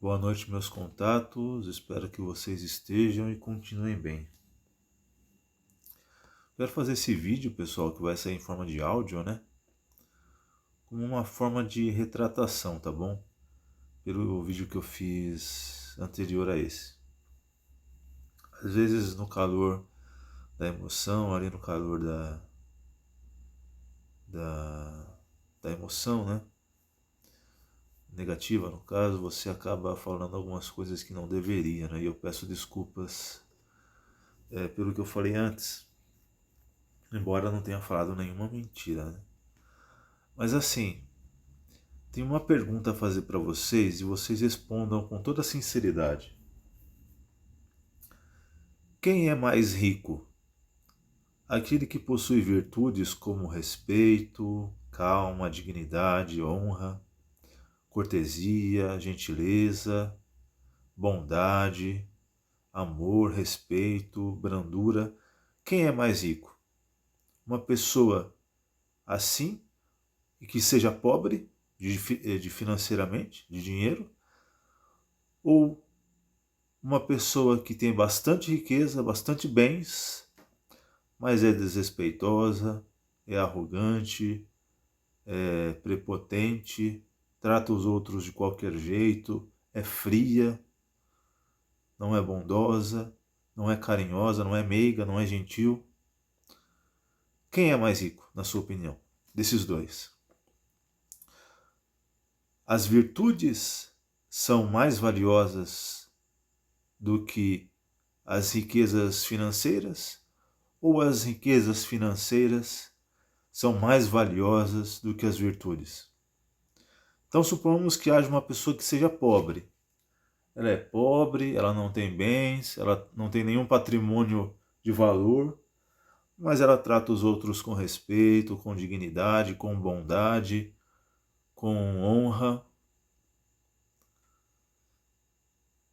Boa noite, meus contatos. Espero que vocês estejam e continuem bem. Quero fazer esse vídeo, pessoal, que vai sair em forma de áudio, né? Como uma forma de retratação, tá bom? Pelo vídeo que eu fiz anterior a esse. Às vezes, no calor da emoção, ali no calor da, da emoção, né? Negativa, no caso, você acaba falando algumas coisas que não deveria, né? E eu peço desculpas pelo que eu falei antes. Embora não tenha falado nenhuma mentira, né? Mas assim, tem uma pergunta a fazer para vocês e vocês respondam com toda sinceridade. Quem é mais rico? Aquele que possui virtudes como respeito, calma, dignidade, honra, cortesia, gentileza, bondade, amor, respeito, brandura. Quem é mais rico? Uma pessoa assim e que seja pobre de financeiramente, de dinheiro, ou uma pessoa que tem bastante riqueza, bastante bens, mas é desrespeitosa, é arrogante, é prepotente, trata os outros de qualquer jeito, é fria, não é bondosa, não é carinhosa, não é meiga, não é gentil. Quem é mais rico, na sua opinião, desses dois? As virtudes são mais valiosas do que as riquezas financeiras? Ou as riquezas financeiras são mais valiosas do que as virtudes? Então suponhamos que haja uma pessoa que seja pobre. Ela é pobre, ela não tem bens, ela não tem nenhum patrimônio de valor, mas ela trata os outros com respeito, com dignidade, com bondade, com honra.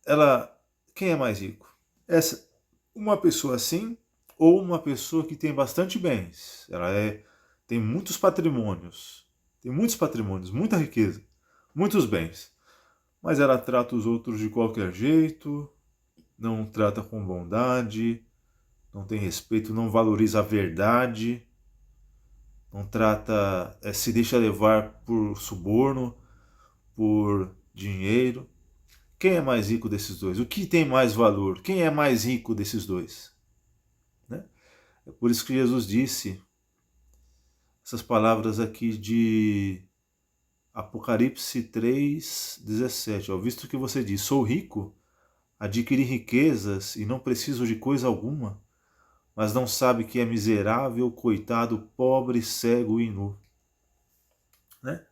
Ela, quem é mais rico? Essa, uma pessoa assim ou uma pessoa que tem bastante bens? Tem muitos patrimônios, muita riqueza, muitos bens, mas ela trata os outros de qualquer jeito, não trata com bondade, não tem respeito, não valoriza a verdade, não trata, se deixa levar por suborno, por dinheiro. Quem é mais rico desses dois? O que tem mais valor? Quem é mais rico desses dois? Né? É por isso que Jesus disse essas palavras aqui de Apocalipse 3:17. Visto que você diz, sou rico, adquiri riquezas e não preciso de coisa alguma, mas não sabe que é miserável, coitado, pobre, cego e nu. Né?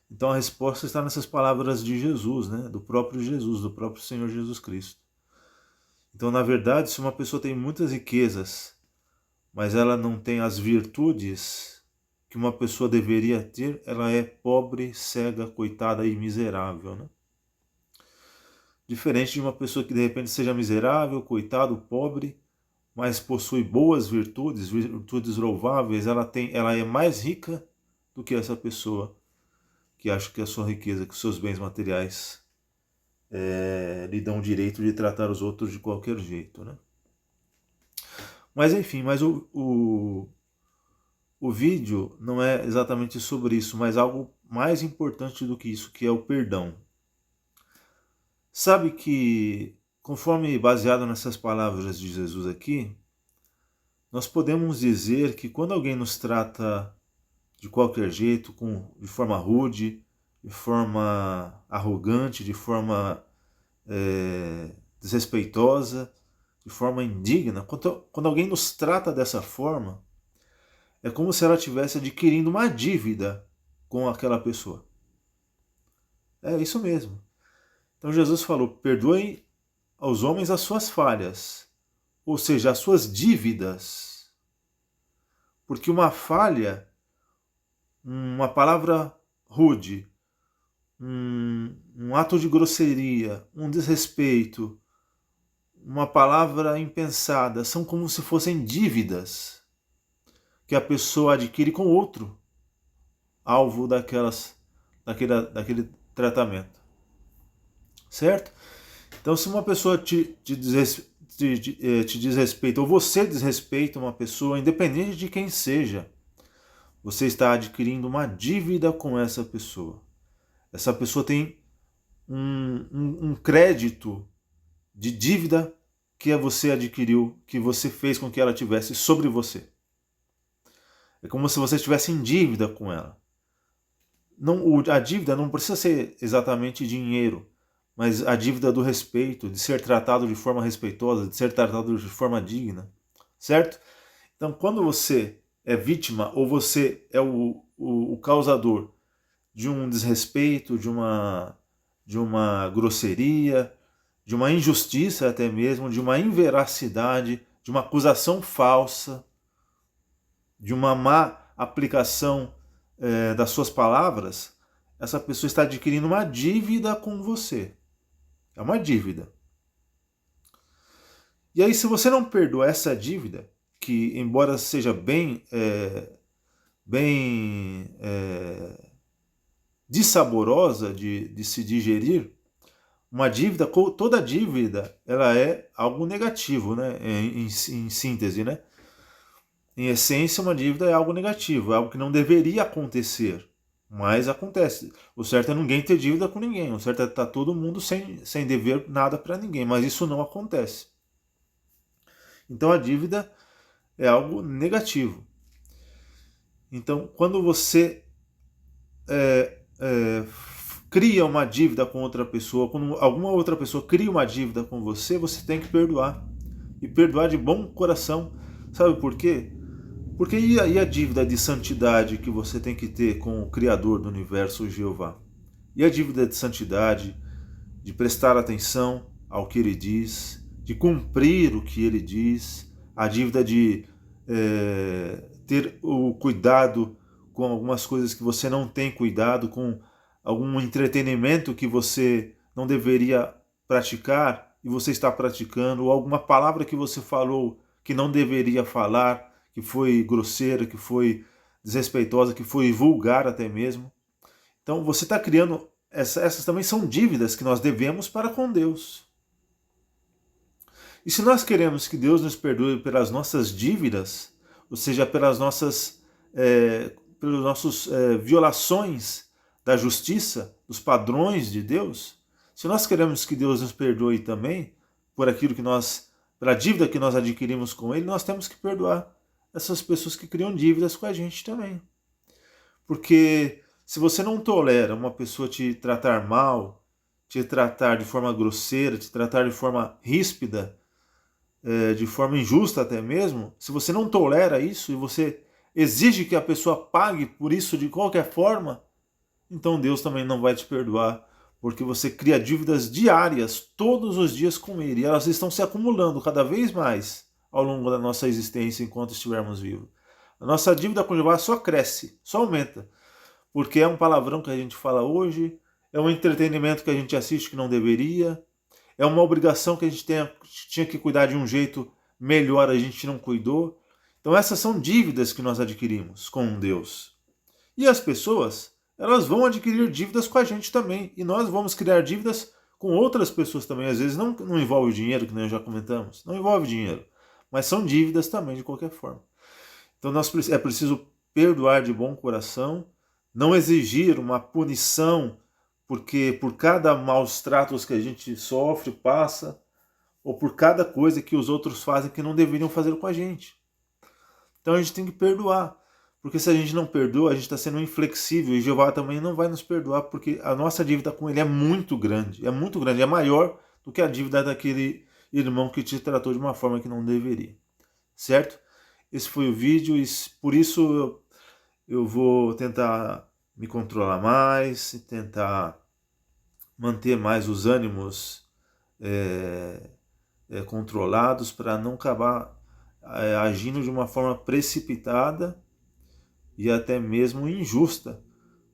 Então a resposta está nessas palavras de Jesus, né? Do próprio Jesus, do próprio Senhor Jesus Cristo. Então, na verdade, se uma pessoa tem muitas riquezas, mas ela não tem as virtudes que uma pessoa deveria ter, ela é pobre, cega, coitada e miserável, né? Diferente de uma pessoa que de repente seja miserável, coitado, pobre, mas possui boas virtudes, virtudes louváveis, ela é mais rica do que essa pessoa que acha que a sua riqueza, que os seus bens materiais lhe dão o direito de tratar os outros de qualquer jeito, né? Mas enfim, o vídeo não é exatamente sobre isso, mas algo mais importante do que isso, que é o perdão. Sabe que, conforme baseado nessas palavras de Jesus aqui, nós podemos dizer que quando alguém nos trata de qualquer jeito, de forma rude, de forma arrogante, de forma desrespeitosa, de forma indigna, quando alguém nos trata dessa forma, é como se ela estivesse adquirindo uma dívida com aquela pessoa. É isso mesmo. Então Jesus falou, perdoe aos homens as suas falhas, ou seja, as suas dívidas. Porque uma falha, uma palavra rude, um ato de grosseria, um desrespeito, uma palavra impensada, são como se fossem dívidas que a pessoa adquire com outro, alvo daquele tratamento. certo? Então, se uma pessoa te desrespeita, ou você desrespeita uma pessoa, independente de quem seja, você está adquirindo uma dívida com essa pessoa. Essa pessoa tem um crédito de dívida que você adquiriu, que você fez com que ela tivesse sobre você. É como se você estivesse em dívida com ela. Não, a dívida não precisa ser exatamente dinheiro, mas a dívida do respeito, de ser tratado de forma respeitosa, de ser tratado de forma digna, certo? Então, quando você é vítima ou você é o causador de um desrespeito, de uma grosseria, de uma injustiça até mesmo, de uma inveracidade, de uma acusação falsa, de uma má aplicação das suas palavras, essa pessoa está adquirindo uma dívida com você. É uma dívida. E aí, se você não perdoa essa dívida, que embora seja bem dissaborosa de se digerir, uma dívida, toda dívida, ela é algo negativo, né? Em síntese, né? Em essência, uma dívida é algo negativo, é algo que não deveria acontecer, mas acontece. O certo é ninguém ter dívida com ninguém, o certo é estar todo mundo sem dever nada para ninguém, mas isso não acontece. Então a dívida é algo negativo. Então, quando você cria uma dívida com outra pessoa, quando alguma outra pessoa cria uma dívida com você, você tem que perdoar. E perdoar de bom coração. Sabe por quê? Porque e a dívida de santidade que você tem que ter com o Criador do Universo, Jeová? E a dívida de santidade, de prestar atenção ao que Ele diz, de cumprir o que Ele diz, a dívida de ter o cuidado com algumas coisas que você não tem cuidado, com algum entretenimento que você não deveria praticar e você está praticando, ou alguma palavra que você falou que não deveria falar, que foi grosseira, que foi desrespeitosa, que foi vulgar até mesmo. Então você está criando, essas também são dívidas que nós devemos para com Deus. E se nós queremos que Deus nos perdoe pelas nossas dívidas, ou seja, pelas nossas violações da justiça, dos padrões de Deus, se nós queremos que Deus nos perdoe também por aquilo que pela dívida que nós adquirimos com Ele, nós temos que perdoar essas pessoas que criam dívidas com a gente também. Porque se você não tolera uma pessoa te tratar mal, te tratar de forma grosseira, te tratar de forma ríspida, de forma injusta até mesmo, se você não tolera isso e você exige que a pessoa pague por isso de qualquer forma, então Deus também não vai te perdoar, porque você cria dívidas diárias, todos os dias com Ele, e elas estão se acumulando cada vez mais ao longo da nossa existência enquanto estivermos vivos. A nossa dívida com Jeová só cresce, só aumenta, porque é um palavrão que a gente fala hoje, é um entretenimento que a gente assiste que não deveria, é uma obrigação que a gente tinha que cuidar de um jeito melhor, a gente não cuidou. Então essas são dívidas que nós adquirimos com Deus. E as pessoas, elas vão adquirir dívidas com a gente também. E nós vamos criar dívidas com outras pessoas também. Às vezes não envolve dinheiro, que nós já comentamos. Não envolve dinheiro. Mas são dívidas também, de qualquer forma. Então é preciso perdoar de bom coração, não exigir uma punição, porque por cada maus tratos que a gente sofre, passa, ou por cada coisa que os outros fazem que não deveriam fazer com a gente. Então a gente tem que perdoar, porque se a gente não perdoa, a gente está sendo inflexível, e Jeová também não vai nos perdoar, porque a nossa dívida com Ele é muito grande, é maior do que a dívida daquele irmão que te tratou de uma forma que não deveria, certo? Esse foi o vídeo, e por isso eu vou tentar me controlar mais, tentar manter mais os ânimos controlados para não acabar agindo de uma forma precipitada e até mesmo injusta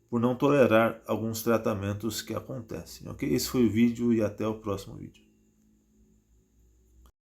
por não tolerar alguns tratamentos que acontecem. Ok? Esse foi o vídeo e até o próximo vídeo.